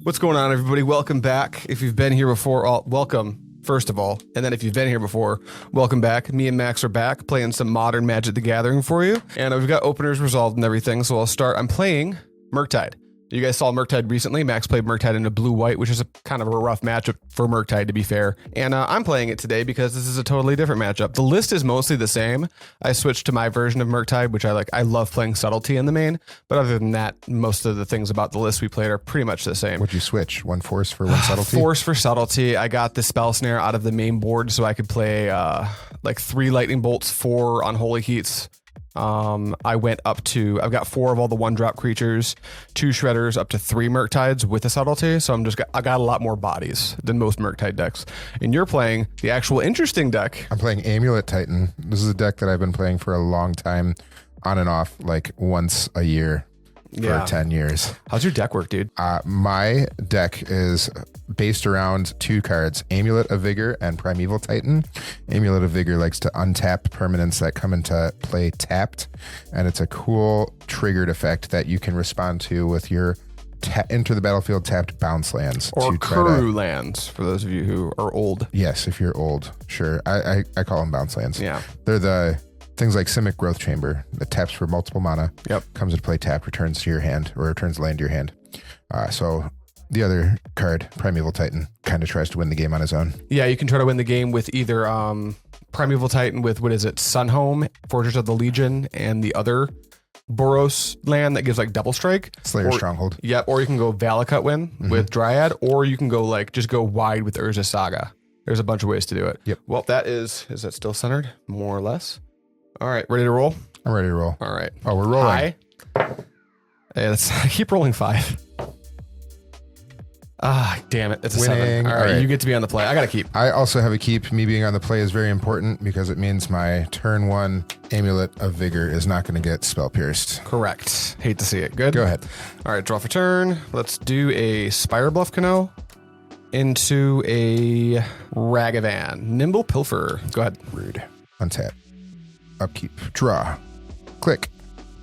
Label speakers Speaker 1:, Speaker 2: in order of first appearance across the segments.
Speaker 1: What's going on, everybody? Welcome back. If you've been here before, welcome, first of all. And then if you've been here before, welcome back. Me and Max are back playing some modern Magic the Gathering for you. And we've got openers resolved and everything, so I'll start. I'm playing Murktide. You guys saw Murktide recently. Max played Murktide in a blue-white, which is a kind of a rough matchup for Murktide, to be fair. And I'm playing it today because this is a totally different matchup. The list is mostly the same. I switched to my version of Murktide, which I like. I love playing Subtlety in the main, but other than that, most of the things about the list we played are pretty much the same.
Speaker 2: What'd you switch? One Force for one Subtlety?
Speaker 1: Force for Subtlety. I got the Spell Snare out of the main board so I could play like 3 Lightning Bolts, 4 Unholy Heats. I went up to, I've got 4 of all the 1-drop creatures, 2 Shredders, up to 3 Murktides with a Subtlety. So I got a lot more bodies than most Murktide decks. And you're playing the actual interesting deck.
Speaker 2: I'm playing Amulet Titan. This is a deck that I've been playing for a long time, on and off, like once a year for 10 years.
Speaker 1: How's your deck work, dude?
Speaker 2: My deck is based around 2 cards, Amulet of Vigor and Primeval Titan. Amulet of Vigor likes to untap permanents that come into play tapped, and it's a cool triggered effect that you can respond to with your enter the battlefield tapped bounce lands.
Speaker 1: Or Kuru lands, for those of you who are old.
Speaker 2: Yes, if you're old, sure. I call them bounce lands.
Speaker 1: Yeah.
Speaker 2: They're the things like Simic Growth Chamber that taps for multiple mana.
Speaker 1: Yep.
Speaker 2: Comes into play tapped, returns to your hand, or returns land to your hand. So the other card, Primeval Titan, kind of tries to win the game on his own.
Speaker 1: Yeah, you can try to win the game with either Primeval Titan with, what is it, Sunhome, Fortress of the Legion, and the other Boros land that gives like double strike.
Speaker 2: Slayer Stronghold.
Speaker 1: Yep, or you can go Valakut win with Dryad, or you can go like, just go wide with Urza Saga. There's a bunch of ways to do it.
Speaker 2: Yep.
Speaker 1: Well, is that still centered? More or less? All right, ready to roll?
Speaker 2: I'm ready to roll.
Speaker 1: All right.
Speaker 2: Oh, we're rolling.
Speaker 1: Hi. Hey, I keep rolling 5. Damn it. It's a 7. All right, you get to be on the play. I got to keep.
Speaker 2: I also have a keep. Me being on the play is very important because it means my turn 1 Amulet of Vigor is not going to get spell pierced.
Speaker 1: Correct. Hate to see it. Good.
Speaker 2: Go ahead.
Speaker 1: All right, draw for turn. Let's do a Spire Bluff Cano into a Ragavan. Nimble Pilfer. Go ahead.
Speaker 2: Rude. Untap. Upkeep. Draw. Click.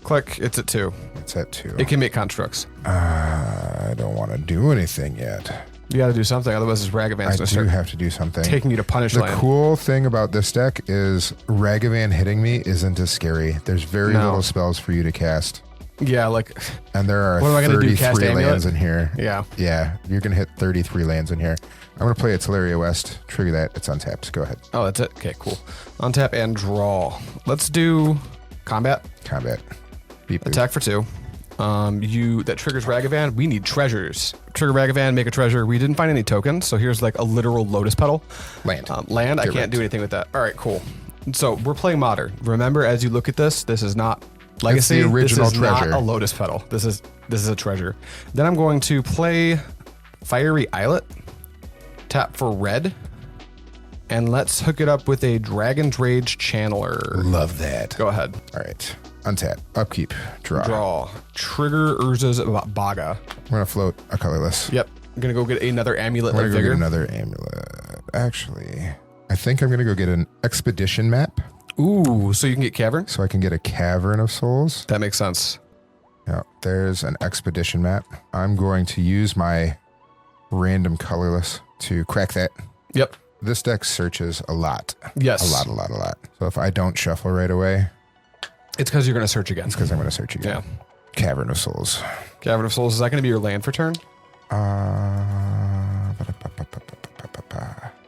Speaker 1: Click. It's at 2.
Speaker 2: It's at 2.
Speaker 1: It can make constructs.
Speaker 2: I don't want to do anything yet.
Speaker 1: You got to do something, otherwise this Ragavan's
Speaker 2: I do have to do something.
Speaker 1: Taking you to Punish
Speaker 2: The
Speaker 1: Land.
Speaker 2: cool thing about this deck is Ragavan hitting me isn't as scary. There's very little spells for you to cast.
Speaker 1: Yeah, like...
Speaker 2: And there are
Speaker 1: what am I gonna do, cast
Speaker 2: 33 lands
Speaker 1: Amulet?
Speaker 2: in here.
Speaker 1: Yeah.
Speaker 2: Yeah, you're going to hit 33 lands in here. I'm going to play a Teleria West. Trigger that. It's untapped. Go ahead.
Speaker 1: Oh, that's it? Okay, cool. Untap and draw. Let's do combat.
Speaker 2: Combat. Beep boop.
Speaker 1: Attack for 2. That triggers Ragavan. We need treasures. Trigger Ragavan, make a treasure. We didn't find any tokens, so here's like a literal Lotus Petal.
Speaker 2: Land.
Speaker 1: Land, I can't do anything with that. All right, cool. So we're playing Modern. Remember, as you look at this is not Legacy.
Speaker 2: It's the original
Speaker 1: this is
Speaker 2: treasure.
Speaker 1: Not a Lotus Petal. This is a treasure. Then I'm going to play Fiery Islet. Tap for red. And let's hook it up with a Dragon's Rage Channeler.
Speaker 2: Love that.
Speaker 1: Go ahead.
Speaker 2: All right. Untap. Upkeep. Draw.
Speaker 1: Draw. Trigger Urza's Baga.
Speaker 2: I'm going to float a colorless.
Speaker 1: Yep. I'm going to go get another Amulet
Speaker 2: I'm
Speaker 1: of
Speaker 2: going to go
Speaker 1: Vigor.
Speaker 2: get another Amulet. Actually, I think I'm going to go get an Expedition map.
Speaker 1: Ooh, so you can get Cavern?
Speaker 2: So I can get a Cavern of Souls.
Speaker 1: That makes sense.
Speaker 2: Yeah, there's an Expedition map. I'm going to use my random colorless to crack that.
Speaker 1: Yep.
Speaker 2: This deck searches a lot.
Speaker 1: Yes.
Speaker 2: A lot. So if I don't shuffle right away,
Speaker 1: It's because you're going to search again.
Speaker 2: it's because I'm going to search again.
Speaker 1: Yeah.
Speaker 2: Cavern of Souls.
Speaker 1: Cavern of Souls, is that going to be your land for turn?
Speaker 2: I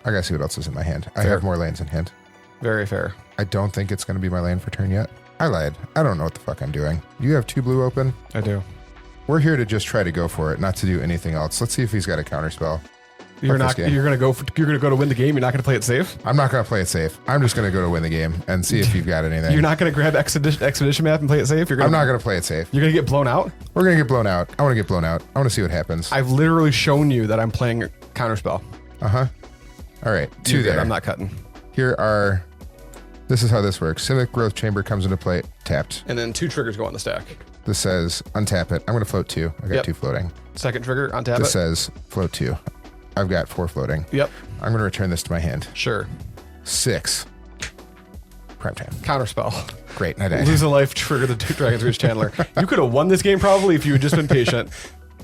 Speaker 2: gotta see what else is in my hand. I have more lands in hand.
Speaker 1: Very fair.
Speaker 2: I don't think it's going to be my land for turn yet. I lied. I don't know what the fuck I'm doing. You have 2 blue open?
Speaker 1: I do.
Speaker 2: We're here to just try to go for it, not to do anything else. Let's see if he's got a counterspell.
Speaker 1: You're going to go to win the game. You're not going to play it safe.
Speaker 2: I'm not going to play it safe. I'm just going to go to win the game and see if you've got anything.
Speaker 1: You're not going to grab Expedition map and play it safe.
Speaker 2: I'm not going to play it safe.
Speaker 1: You're going to get blown out.
Speaker 2: We're going to get blown out. I want to get blown out. I want to see what happens.
Speaker 1: I've literally shown you that I'm playing a counterspell.
Speaker 2: All right, 2 there.
Speaker 1: I'm not cutting.
Speaker 2: This is how this works. Simic Growth Chamber comes into play, tapped.
Speaker 1: And then 2 triggers go on the stack.
Speaker 2: This says untap it. I'm going to float 2. I got 2 floating.
Speaker 1: Second trigger, untap
Speaker 2: This
Speaker 1: it.
Speaker 2: says float 2. I've got 4 floating.
Speaker 1: Yep.
Speaker 2: I'm going to return this to my hand.
Speaker 1: Sure.
Speaker 2: 6. Prime time.
Speaker 1: Counterspell.
Speaker 2: Great, I died.
Speaker 1: Lose a life, trigger the Dragon's Rage Channeler. You could have won this game probably if you had just been patient.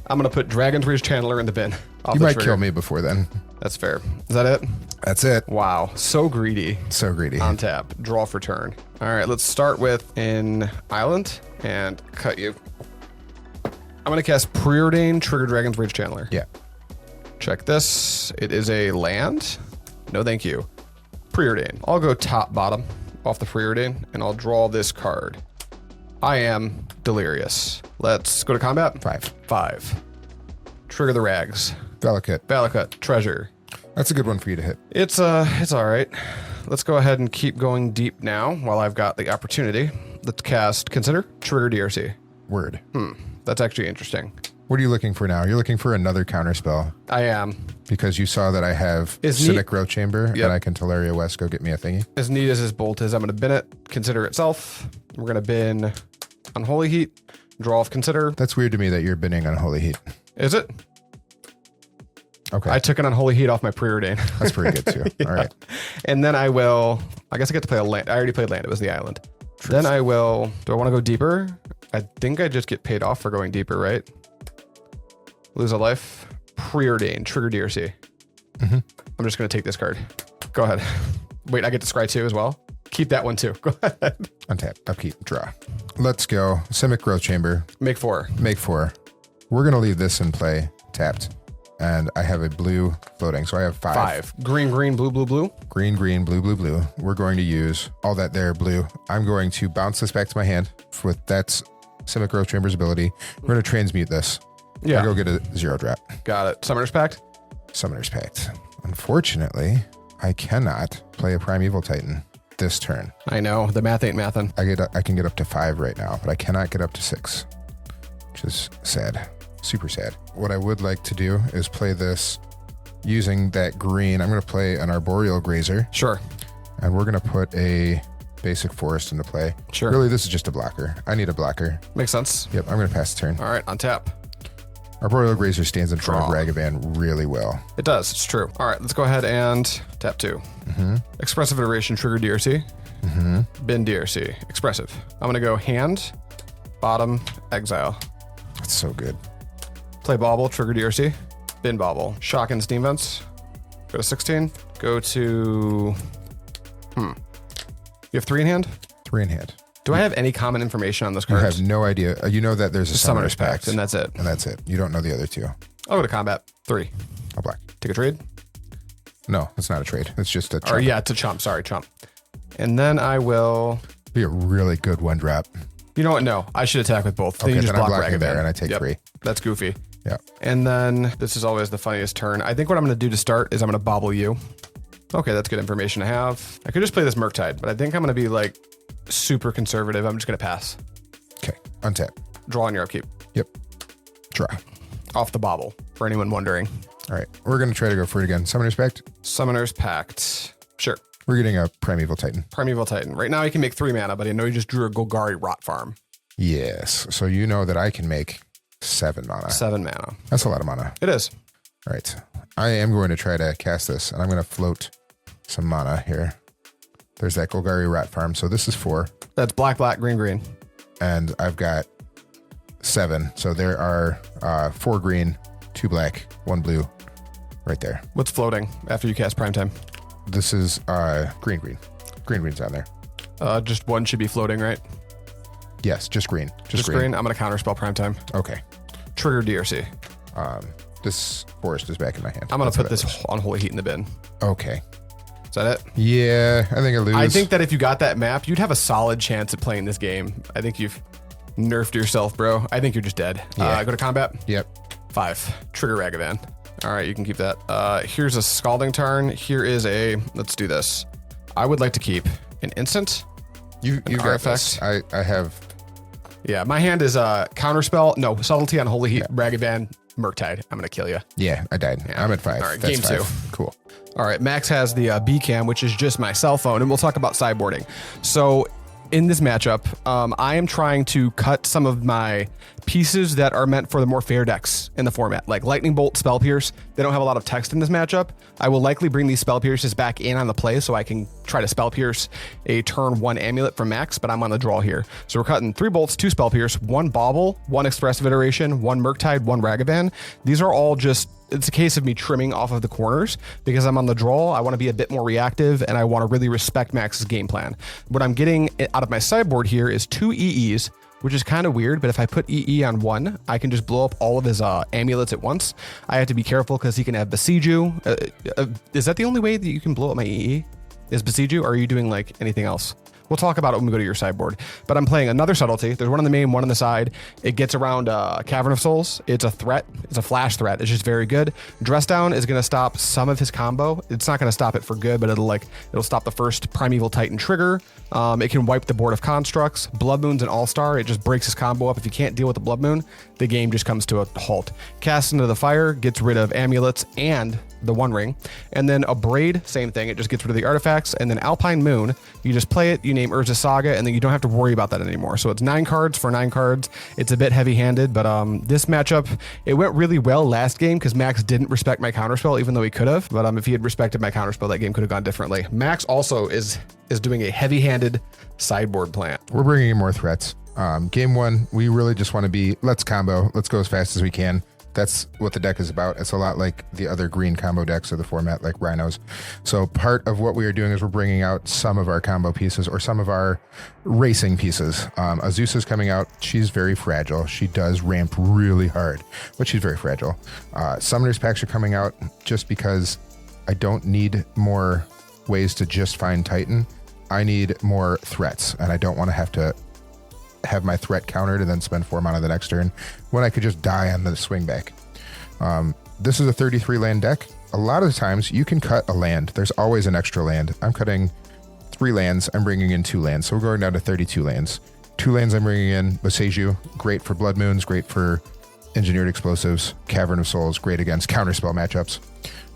Speaker 1: I'm going to put Dragon's Rage Channeler in the bin.
Speaker 2: You might kill me before then.
Speaker 1: That's fair. Is that it?
Speaker 2: That's it.
Speaker 1: Wow. So greedy.
Speaker 2: So greedy.
Speaker 1: On tap. Draw for turn. All right, let's start with an island and cut you. I'm going to cast Preordain, trigger Dragon's Rage Channeler.
Speaker 2: Yeah.
Speaker 1: Check this. It is a land. No, thank you. Preordain. I'll go top bottom off the Preordain and I'll draw this card. I am delirious. Let's go to combat. 5. Trigger the rags.
Speaker 2: Valakut.
Speaker 1: Treasure.
Speaker 2: That's a good one for you to hit.
Speaker 1: It's all right. Let's go ahead and keep going deep now while I've got the opportunity. Let's cast Consider, trigger DRC.
Speaker 2: Word.
Speaker 1: That's actually interesting.
Speaker 2: What are you looking for now? You're looking for another counterspell.
Speaker 1: I am.
Speaker 2: Because you saw that I have Cynic Growth Chamber, and I can Teleria West go get me a thingy.
Speaker 1: As neat as this bolt is, I'm going to bin it, consider itself. We're going to bin Unholy Heat, draw off Consider.
Speaker 2: That's weird to me that you're binning Unholy Heat.
Speaker 1: Is it?
Speaker 2: Okay.
Speaker 1: I took an Unholy Heat off my Preordain.
Speaker 2: That's pretty good too.
Speaker 1: Yeah.
Speaker 2: All right.
Speaker 1: And then I guess I get to play a land. I already played land. It was the island. Then I will, do I want to go deeper? I think I just get paid off for going deeper, right? Lose a life. Preordain, trigger DRC. I'm just going to take this card. Go ahead. Wait, I get to scry 2 as well? Keep that one too. Go ahead.
Speaker 2: Untap, upkeep, draw. Let's go. Simic Growth Chamber.
Speaker 1: Make 4.
Speaker 2: Make 4. We're going to leave this in play tapped. And I have a blue floating, so I have 5.
Speaker 1: Green, blue, blue.
Speaker 2: Green, blue, blue. We're going to use all that there blue. I'm going to bounce this back to my hand with that's Simic Growth Chamber's ability. We're going to transmute this.
Speaker 1: Yeah.
Speaker 2: I go get a 0 drop.
Speaker 1: Got it. Summoner's Pact?
Speaker 2: Summoner's Pact. Unfortunately, I cannot play a Primeval Titan this turn.
Speaker 1: I know. The math ain't mathin'.
Speaker 2: I can get up to 5 right now, but I cannot get up to 6, which is sad. Super sad. What I would like to do is play this using that green. I'm going to play an Arboreal Grazer.
Speaker 1: Sure.
Speaker 2: And we're going to put a basic forest into play.
Speaker 1: Sure.
Speaker 2: Really, this is just a blocker. I need a blocker.
Speaker 1: Makes sense.
Speaker 2: Yep, I'm going to pass the turn.
Speaker 1: All right, on tap.
Speaker 2: Arboreal Grazer stands in front of Ragavan really well.
Speaker 1: It does. It's true. All right, let's go ahead and tap 2. Expressive Iteration, trigger DRC. Bin DRC. Expressive. I'm going to go hand, bottom, exile.
Speaker 2: That's so good.
Speaker 1: Play Bauble, trigger DRC. Bin Bauble. Shock and Steam Vents. Go to 16. Go to... You have 3 in hand?
Speaker 2: 3 in hand.
Speaker 1: Do I have any common information on this
Speaker 2: You
Speaker 1: card?
Speaker 2: have no idea. You know that there's a Summoner's Pact.
Speaker 1: And that's it.
Speaker 2: And that's it. You don't know the other 2.
Speaker 1: I'll go to combat. 3.
Speaker 2: I'll black.
Speaker 1: Take a trade?
Speaker 2: No, it's not a trade. It's just a chump.
Speaker 1: Or yeah, it's a chump. Sorry, chump. And then I will...
Speaker 2: Be a really good 1-drop.
Speaker 1: You know what? No, I should attack with both.
Speaker 2: Okay,
Speaker 1: you just
Speaker 2: then I'm
Speaker 1: block
Speaker 2: blocking
Speaker 1: Ragavan.
Speaker 2: there and I take 3.
Speaker 1: That's goofy.
Speaker 2: Yeah.
Speaker 1: And then this is always the funniest turn. I think what I'm going to do to start is I'm going to bobble you. Okay, that's good information to have. I could just play this Murktide, but I think I'm going to be like super conservative. I'm just going to pass.
Speaker 2: Okay, untap.
Speaker 1: Draw on your upkeep.
Speaker 2: Yep. Draw.
Speaker 1: Off the bobble, for anyone wondering.
Speaker 2: All right, we're going to try to go for it again. Summoner's Pact.
Speaker 1: Summoner's Pact. Sure.
Speaker 2: We're getting a Primeval Titan.
Speaker 1: Primeval Titan. Right now you can make 3 mana, but I know you just drew a Golgari Rot Farm.
Speaker 2: Yes, so you know that I can make 7 mana.
Speaker 1: 7 mana.
Speaker 2: That's a lot of mana.
Speaker 1: It is.
Speaker 2: All right, I am going to try to cast this, and I'm going to float some mana here. There's that Golgari Rat Farm, so this is 4.
Speaker 1: That's black, green.
Speaker 2: And I've got 7, so there are 4 green, 2 black, 1 blue, right there.
Speaker 1: What's floating after you cast Primetime?
Speaker 2: This is green. Green's on there.
Speaker 1: Just 1 should be floating, right?
Speaker 2: Yes, just green.
Speaker 1: Just green. I'm going to counterspell Primetime.
Speaker 2: Okay.
Speaker 1: Trigger DRC.
Speaker 2: This forest is back in my hand.
Speaker 1: I'm going to put this Unholy Heat in the bin.
Speaker 2: Okay.
Speaker 1: Is that it?
Speaker 2: Yeah, I think I lose.
Speaker 1: I think that if you got that map, you'd have a solid chance at playing this game. I think you've nerfed yourself, bro. I think you're just dead.
Speaker 2: Yeah.
Speaker 1: Go to combat.
Speaker 2: Yep.
Speaker 1: 5. Trigger Ragavan. All right, you can keep that. Here's a Scalding Tarn. Here is a... Let's do this. I would like to keep an instant.
Speaker 2: You got
Speaker 1: artifact.
Speaker 2: this. I have...
Speaker 1: Yeah, my hand is Counterspell. No, Subtlety on Holy Heat, Ragavan, Murktide. I'm going to kill you.
Speaker 2: Yeah, I died. Yeah. I'm at 5.
Speaker 1: All right,
Speaker 2: That's
Speaker 1: game
Speaker 2: 5. 2. Cool.
Speaker 1: All right, Max has the B cam, which is just my cell phone, and we'll talk about sideboarding. So in this matchup, I am trying to cut some of my pieces that are meant for the more fair decks in the format, like Lightning Bolt, Spell Pierce. They don't have a lot of text in this matchup. I will likely bring these Spell Pierces back in on the play so I can try to Spell Pierce a turn 1 Amulet from Max, but I'm on the draw here. So we're cutting 3 Bolts, 2 Spell Pierce, 1 Bauble, 1 Expressive Iteration, 1 Murktide, 1 Ragavan. These are all just, it's a case of me trimming off of the corners because I'm on the draw. I want to be a bit more reactive and I want to really respect Max's game plan. What I'm getting out of my sideboard here is 2 EEs, which is kind of weird, but if I put EE on 1, I can just blow up all of his amulets at once. I have to be careful because he can have Besieju. Is that the only way that you can blow up my EE? Is Besieju, or are you doing like anything else? We'll talk about it when we go to your sideboard. But I'm playing another subtlety. There's one on the main, one on the side. It gets around Cavern of Souls. It's a threat. It's a flash threat. It's just very good. Dress Down is going to stop some of his combo. It's not going to stop it for good, but it'll stop the first Primeval Titan trigger. It can wipe the board of constructs. Blood Moon's an all-star. It just breaks his combo up. If you can't deal with the Blood Moon, the game just comes to a halt. Cast into the Fire gets rid of amulets and the One Ring. And then a Braid, same thing. It just gets rid of the artifacts. And then Alpine Moon, you just play it, you name Urza Saga, and then you don't have to worry about that anymore. So it's 9 cards for 9 cards. It's a bit heavy-handed, but this matchup, it went really well last game because Max didn't respect my counterspell, even though he could have. But if he had respected my counterspell, that game could have gone differently. Max also is doing a heavy-handed sideboard plan.
Speaker 2: We're bringing in more threats. Game 1, we really just want to be, let's combo, let's go as fast as we can. That's what the deck is about. It's a lot like the other green combo decks of the format, like Rhinos. So part of what we are doing is we're bringing out some of our combo pieces or some of our racing pieces. Azusa's coming out. She's very fragile. She does ramp really hard, but she's very fragile. Summoner's Packs are coming out just because I don't need more ways to just find Titan. I need more threats, and I don't want to have my threat countered and then spend 4 mana the next turn when I could just die on the swing back. This is a 33 land deck. A lot of the times you can cut a land. There's always an extra land. I'm cutting 3 lands. I'm bringing in 2 lands. So we're going down to 32 lands. 2 lands I'm bringing in. Besieju, great for Blood Moons, great for Engineered Explosives. Cavern of Souls, great against counterspell matchups.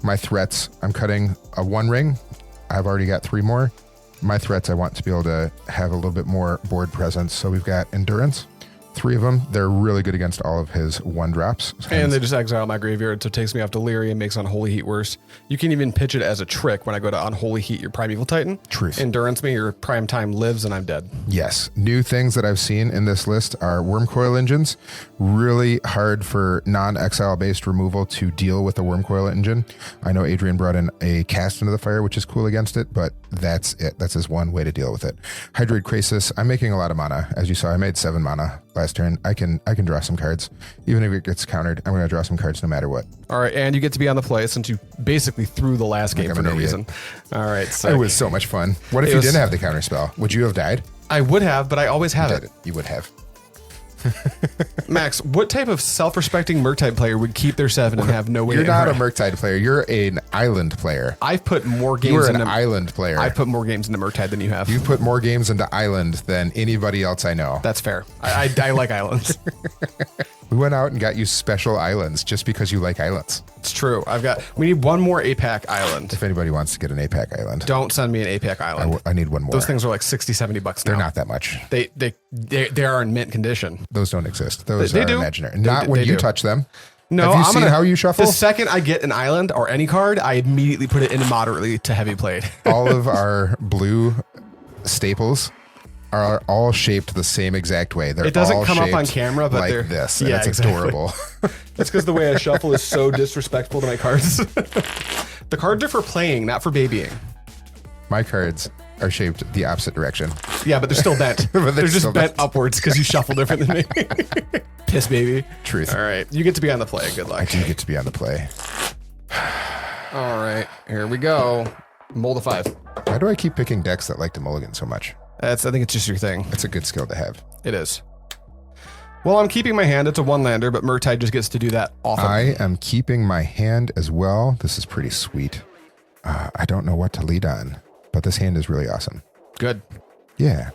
Speaker 2: My threats, I'm cutting a One Ring. I've already got 3 more. My threats, I want to be able to have a little bit more board presence. So we've got Endurance, 3 of them. They're really good against all of his 1-drops.
Speaker 1: And they just exile my graveyard, so it takes me off Delirium, makes Unholy Heat worse. You can even pitch it as a trick when I go to Unholy Heat your Primeval Titan.
Speaker 2: Truth.
Speaker 1: Endurance me, your Prime Time lives, and I'm dead.
Speaker 2: Yes. New things that I've seen in this list are Wormcoil Engines. Really hard for non-exile-based removal to deal with the Wormcoil Engine. I know Adrian brought in a Cast into the Fire, which is cool against it, but that's it. That's his one way to deal with it. Hydroid Krasis. I'm making a lot of mana. As you saw, I made 7 mana last turn. I can draw some cards. Even if it gets countered, I'm going to draw some cards no matter what.
Speaker 1: All right, and you get to be on the play since you basically threw the last game for no reason. All right, so
Speaker 2: it was so much fun. What if you didn't have the counter spell? Would you have died?
Speaker 1: I would have, but I always have it.
Speaker 2: You would have.
Speaker 1: Max, what type of self-respecting Murktide player would keep their 7 and have no way?
Speaker 2: You're not a Murktide player. You're an island player.
Speaker 1: I've put more games.
Speaker 2: You're an island player.
Speaker 1: I've put more games into Murktide than you have.
Speaker 2: You put more games into Island than anybody else I know.
Speaker 1: That's fair. I like islands.
Speaker 2: We went out and got you special islands just because you like islands.
Speaker 1: It's true. We need one more APAC island.
Speaker 2: If anybody wants to get an APAC island.
Speaker 1: Don't send me an APAC island.
Speaker 2: I need one more.
Speaker 1: Those things are like $60-$70 now.
Speaker 2: They're not that much.
Speaker 1: They are in mint condition.
Speaker 2: Those don't exist. Those are
Speaker 1: do.
Speaker 2: imaginary. Not when you touch them.
Speaker 1: No,
Speaker 2: have you seen how you shuffle?
Speaker 1: The second I get an island or any card, I immediately put it into moderately to heavy played.
Speaker 2: All of our blue staples are all shaped the same exact way. It
Speaker 1: doesn't come up on camera, but
Speaker 2: like
Speaker 1: they're
Speaker 2: this. And it's adorable.
Speaker 1: That's because the way I shuffle is so disrespectful to my cards. The cards are for playing, not for babying.
Speaker 2: My cards are shaped the opposite direction.
Speaker 1: Yeah, but they're still bent.
Speaker 2: But
Speaker 1: they're just bent upwards because you shuffle different than me. Piss baby.
Speaker 2: Truth.
Speaker 1: All right, you get to be on the play. Good luck.
Speaker 2: I do get to be on the play.
Speaker 1: All right, here we go. Mold a 5.
Speaker 2: Why do I keep picking decks that like to mulligan so much?
Speaker 1: I think it's just your thing.
Speaker 2: It's a good skill to have.
Speaker 1: It is. Well, I'm keeping my hand. It's a 1-lander, but Murktide just gets to do that often.
Speaker 2: I am keeping my hand as well. This is pretty sweet. I don't know what to lead on, but this hand is really awesome.
Speaker 1: Good.
Speaker 2: Yeah.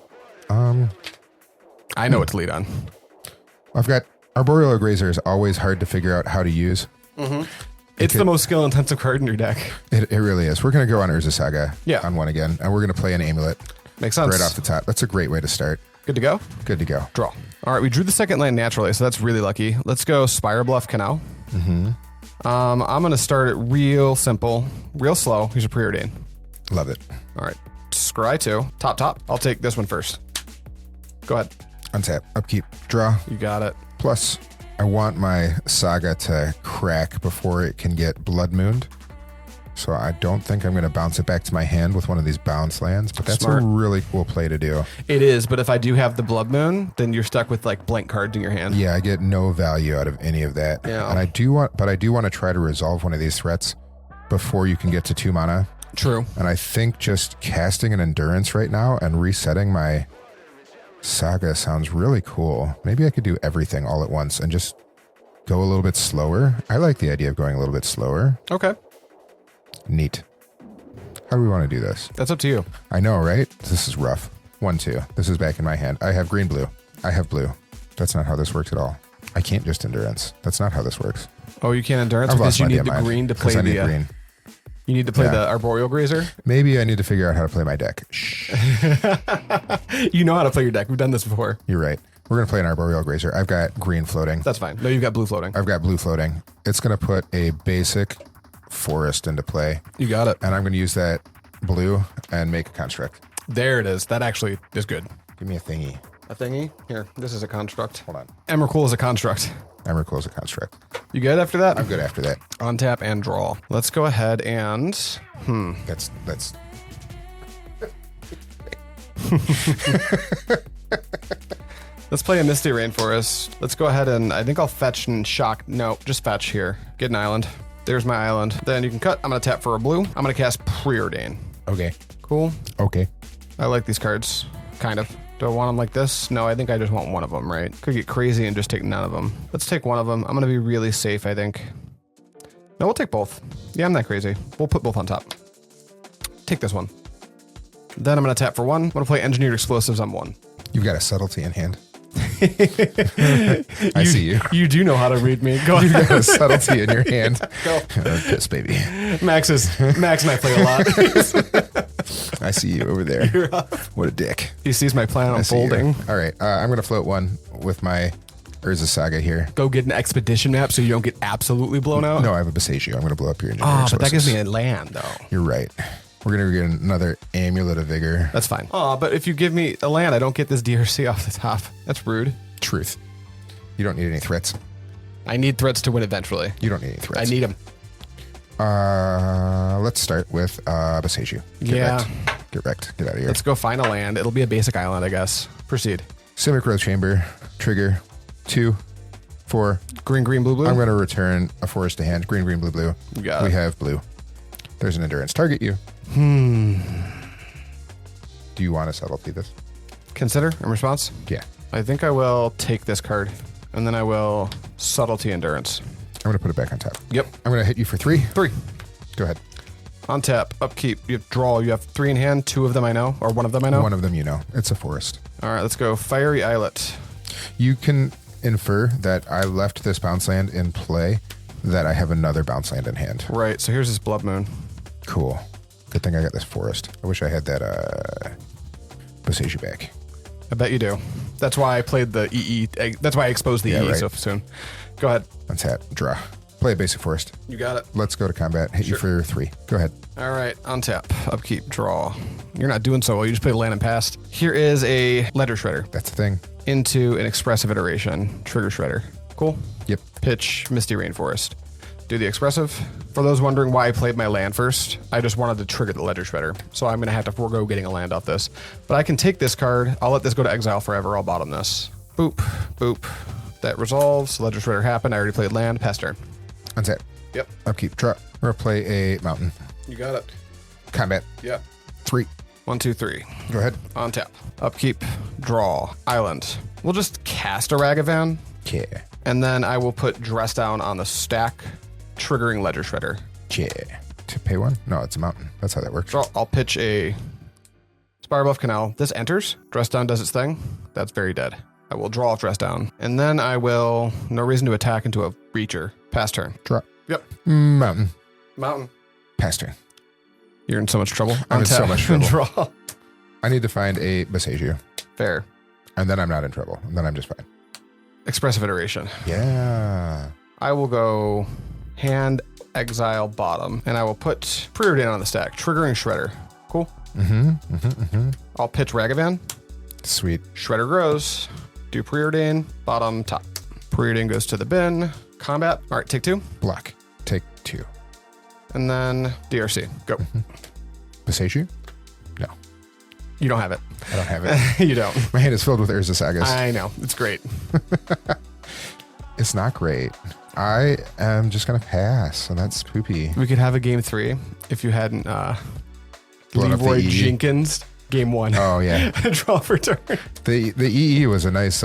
Speaker 1: I know what to lead on.
Speaker 2: I've got Arboreal Grazer is always hard to figure out how to use.
Speaker 1: Mm-hmm. It's the most skill-intensive card in your deck.
Speaker 2: It really is. We're going to go on Urza Saga on 1 again, and we're going to play an Amulet.
Speaker 1: Makes sense.
Speaker 2: Right off the top. That's a great way to start.
Speaker 1: Good to go?
Speaker 2: Good to go.
Speaker 1: Draw. All right, we drew the second land naturally, so that's really lucky. Let's go Spire Bluff Canal. I'm going to start it real simple, real slow. Here's a Preordain.
Speaker 2: Love it.
Speaker 1: All right, scry 2. Top. I'll take this one first. Go ahead.
Speaker 2: Untap, upkeep, draw.
Speaker 1: You got it.
Speaker 2: Plus, I want my Saga to crack before it can get Blood Mooned. So I don't think I'm going to bounce it back to my hand with one of these bounce lands, but that's
Speaker 1: Smart.
Speaker 2: a really cool play to do.
Speaker 1: It is, but if I do have the Blood Moon, then you're stuck with like blank cards in your hand.
Speaker 2: Yeah, I get no value out of any of that.
Speaker 1: Yeah.
Speaker 2: And I do want to try to resolve one of these threats before you can get to 2 mana.
Speaker 1: True.
Speaker 2: And I think just casting an Endurance right now and resetting my Saga sounds really cool. Maybe I could do everything all at once and just go a little bit slower. I like the idea of going a little bit slower.
Speaker 1: Okay.
Speaker 2: Neat. How do we want to do this?
Speaker 1: That's up to you.
Speaker 2: I know, right? This is rough. 1, 2. This is back in my hand. I have green, blue. I have blue. That's not how this works at all. I can't just Endurance. That's not how this works.
Speaker 1: Oh, you can't Endurance
Speaker 2: I've
Speaker 1: because
Speaker 2: lost
Speaker 1: you
Speaker 2: my
Speaker 1: need
Speaker 2: damn
Speaker 1: the
Speaker 2: mind.
Speaker 1: green to
Speaker 2: 'Cause
Speaker 1: play
Speaker 2: I need
Speaker 1: the...
Speaker 2: green.
Speaker 1: You need to play
Speaker 2: Yeah.
Speaker 1: the Arboreal Grazer?
Speaker 2: Maybe I need to figure out how to play my deck. Shh.
Speaker 1: You know how to play your deck. We've done this before.
Speaker 2: You're right. We're going to play an Arboreal Grazer. I've got green floating.
Speaker 1: That's fine. No, you've got blue floating.
Speaker 2: I've got blue floating. It's going to put a basic forest into play.
Speaker 1: You got it.
Speaker 2: And I'm going to use that blue and make a construct.
Speaker 1: There it is. That actually is good.
Speaker 2: Give me a thingy.
Speaker 1: A thingy? Here, this is a construct.
Speaker 2: Hold on.
Speaker 1: Emrakul is a construct.
Speaker 2: Emrakul is a construct.
Speaker 1: You good after that?
Speaker 2: I'm good after that.
Speaker 1: On tap and draw. Let's go ahead and...
Speaker 2: That's
Speaker 1: Let's play a Misty Rainforest. Let's go ahead and... I think I'll fetch and shock. No, just fetch here. Get an island. There's my island. Then you can cut. I'm going to tap for a blue. I'm going to cast Preordain.
Speaker 2: okay.
Speaker 1: Cool.
Speaker 2: Okay.
Speaker 1: I like these cards. Kind of. Do I want them like this? No, I think I just want one of them, right? Could get crazy and just take none of them. Let's take one of them. I'm going to be really safe, I think. No, we'll take both. Yeah, I'm not crazy. We'll put both on top. Take this one. Then I'm going to tap for 1. I'm going to play Engineered Explosives on 1.
Speaker 2: You've got a subtlety in hand. I see you.
Speaker 1: You do know how to read me. Go
Speaker 2: You've
Speaker 1: ahead.
Speaker 2: got a subtlety in your hand.
Speaker 1: Go.
Speaker 2: Piss, baby.
Speaker 1: Max and I play a lot.
Speaker 2: I see you over there.
Speaker 1: You're up.
Speaker 2: What a dick.
Speaker 1: He sees my plan
Speaker 2: I see you.
Speaker 1: unfolding.
Speaker 2: All right. I'm going to float 1 with my Urza Saga here.
Speaker 1: Go get an expedition map so you don't get absolutely blown out.
Speaker 2: No, I have a Besagio. I'm going to blow up your engineer.
Speaker 1: Oh, but that gives me a land, though.
Speaker 2: You're right. We're going to get another Amulet of Vigor.
Speaker 1: That's fine. Oh, but if you give me a land, I don't get this DRC off the top. That's rude.
Speaker 2: Truth. You don't need any threats.
Speaker 1: I need threats to win eventually.
Speaker 2: You don't need any
Speaker 1: I
Speaker 2: threats.
Speaker 1: need them.
Speaker 2: Let's start with Besagio.
Speaker 1: Yeah.
Speaker 2: Get wrecked. Get out of here.
Speaker 1: Let's go find a land. It'll be a basic island, I guess. Proceed.
Speaker 2: Simic Growth Chamber. Trigger. 2, 4.
Speaker 1: Green, green, blue, blue.
Speaker 2: I'm going to return a forest to hand. Green, green, blue, blue.
Speaker 1: You got
Speaker 2: we
Speaker 1: it.
Speaker 2: have blue. There's an Endurance. Target you.
Speaker 1: Hmm.
Speaker 2: Do you want to subtlety this?
Speaker 1: Consider in response.
Speaker 2: Yeah.
Speaker 1: I think I will take this card, and then I will subtlety endurance.
Speaker 2: I'm going to put it back on top.
Speaker 1: Yep.
Speaker 2: I'm going to hit you for 3.
Speaker 1: 3.
Speaker 2: Go ahead.
Speaker 1: On tap, upkeep. You have draw. You have 3 in hand. 2 of them I know, or 1 of them I know.
Speaker 2: One of them you know. It's a forest.
Speaker 1: All right, let's go. Fiery Islet.
Speaker 2: You can infer that I left this bounce land in play, that I have another bounce land in hand.
Speaker 1: Right. So here's this Blood Moon.
Speaker 2: Cool. Good thing I got this forest. I wish I had that Besagio back.
Speaker 1: I bet you do. That's why I played the EE. That's why I exposed the EE
Speaker 2: right.
Speaker 1: so soon. Go ahead.
Speaker 2: Untap. Draw. Play a basic forest.
Speaker 1: You got it.
Speaker 2: Let's go to combat. Hit you for 3. Go ahead.
Speaker 1: All right. On tap, upkeep, draw. You're not doing so well. You just played a land and passed. Here is a Letter Shredder
Speaker 2: That's the thing.
Speaker 1: into an expressive iteration. Trigger Shredder. Cool.
Speaker 2: Yep.
Speaker 1: Pitch Misty Rainforest. Do the expressive. For those wondering why I played my land first, I just wanted to trigger the Ledger Shredder. So I'm going to have to forego getting a land off this. But I can take this card. I'll let this go to exile forever. I'll bottom this. Boop, boop. That resolves. Ledger Shredder happened. I already played land. Pass turn.
Speaker 2: Untap.
Speaker 1: Yep.
Speaker 2: Upkeep. Draw. We're going to play a mountain.
Speaker 1: You got it.
Speaker 2: Combat.
Speaker 1: Yep.
Speaker 2: 3.
Speaker 1: 1, 2, 3.
Speaker 2: Go ahead.
Speaker 1: On tap. Upkeep. Draw. Island. We'll just cast a Ragavan.
Speaker 2: Yeah.
Speaker 1: And then I will put Dress Down on the stack, triggering Ledger Shredder.
Speaker 2: Yeah. To pay 1? No, it's a mountain. That's how that works.
Speaker 1: So I'll pitch a Spire Bluff Canal. This enters. Dress Down does its thing. That's very dead. I will draw off Dress Down. And then I will, no reason to attack into a Reacher. Pass turn.
Speaker 2: Draw.
Speaker 1: Yep.
Speaker 2: Mountain.
Speaker 1: Mountain.
Speaker 2: Pass turn.
Speaker 1: You're in so much trouble.
Speaker 2: I'm in so much trouble.
Speaker 1: Draw.
Speaker 2: I need to find a Besagio.
Speaker 1: Fair.
Speaker 2: And then I'm not in trouble. And then I'm just fine.
Speaker 1: Expressive iteration.
Speaker 2: Yeah.
Speaker 1: I will go hand exile bottom, and I will put Preordain on the stack, triggering Shredder. Cool. I'll pitch Ragavan.
Speaker 2: Sweet.
Speaker 1: Shredder grows. Do Preordain, bottom, top. Preordain goes to the bin. Combat. All right, take 2.
Speaker 2: Block. Take 2.
Speaker 1: And then DRC. Go.
Speaker 2: Beseiju? No.
Speaker 1: You don't have it.
Speaker 2: I don't have it.
Speaker 1: You don't.
Speaker 2: My hand is filled with Urza Sagas.
Speaker 1: I know. It's great.
Speaker 2: It's not great. I am just going to pass, and that's poopy.
Speaker 1: We could have a game 3 if you hadn't
Speaker 2: Blown up the
Speaker 1: Leroy
Speaker 2: EE.
Speaker 1: Jenkins game 1.
Speaker 2: Oh, yeah.
Speaker 1: Draw for turn.
Speaker 2: The EE was a nice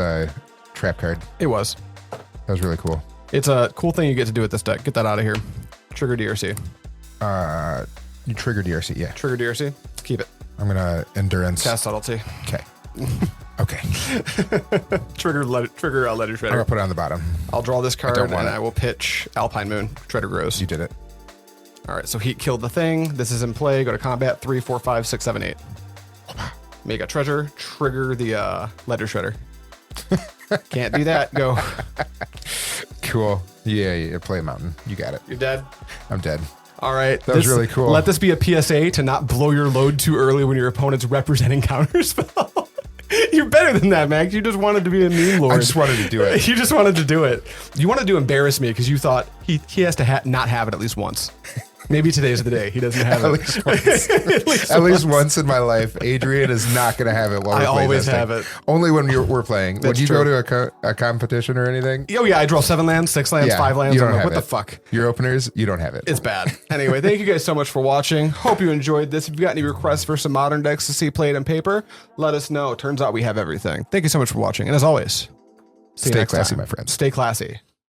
Speaker 2: trap card.
Speaker 1: It was.
Speaker 2: That was really cool.
Speaker 1: It's a cool thing you get to do with this deck. Get that out of here. Trigger DRC.
Speaker 2: You trigger DRC, yeah.
Speaker 1: Trigger DRC. Keep it.
Speaker 2: I'm going to endurance.
Speaker 1: Cast subtlety.
Speaker 2: Okay. Okay.
Speaker 1: Trigger letter
Speaker 2: I'm going
Speaker 1: shredder.
Speaker 2: to put it on the bottom.
Speaker 1: I'll draw this card
Speaker 2: don't
Speaker 1: and
Speaker 2: want it.
Speaker 1: I will pitch Alpine Moon. Shredder grows.
Speaker 2: You did it.
Speaker 1: All right, so Heat killed the thing. This is in play. Go to combat. 3, 4, 5, 6, 7, 8. Make a treasure. Trigger the letter shredder. Can't do that. Go.
Speaker 2: Cool. Yeah, play a mountain. You got it.
Speaker 1: You're dead.
Speaker 2: I'm dead.
Speaker 1: All right.
Speaker 2: That was really cool.
Speaker 1: Let this be a PSA to not blow your load too early when your opponent's representing counterspell. You're better than that, Max. You just wanted to be a meme lord.
Speaker 2: I just wanted to do it.
Speaker 1: You just wanted to do it. You wanted to embarrass me because you thought he has to not have it at least once. Maybe today's the day he doesn't have
Speaker 2: At
Speaker 1: it.
Speaker 2: least once. At least once in my life, Adrian is not going to have it while we're
Speaker 1: I
Speaker 2: playing
Speaker 1: always
Speaker 2: this
Speaker 1: have
Speaker 2: thing.
Speaker 1: it.
Speaker 2: Only when we're playing. Would
Speaker 1: That's
Speaker 2: you go
Speaker 1: true.
Speaker 2: to a competition or anything?
Speaker 1: Oh, yeah. I draw 7 lands, 6 lands, 5 lands.
Speaker 2: you
Speaker 1: I'm
Speaker 2: don't
Speaker 1: like,
Speaker 2: have
Speaker 1: what the
Speaker 2: it.
Speaker 1: fuck?
Speaker 2: Your openers, you don't have it.
Speaker 1: It's bad. Anyway, thank you guys so much for watching. Hope you enjoyed this. If you've got any requests for some modern decks to see played on paper, let us know. Turns out we have everything. Thank you so much for watching. And as always, see you
Speaker 2: Stay
Speaker 1: next
Speaker 2: classy,
Speaker 1: time.
Speaker 2: my friends.
Speaker 1: Stay classy.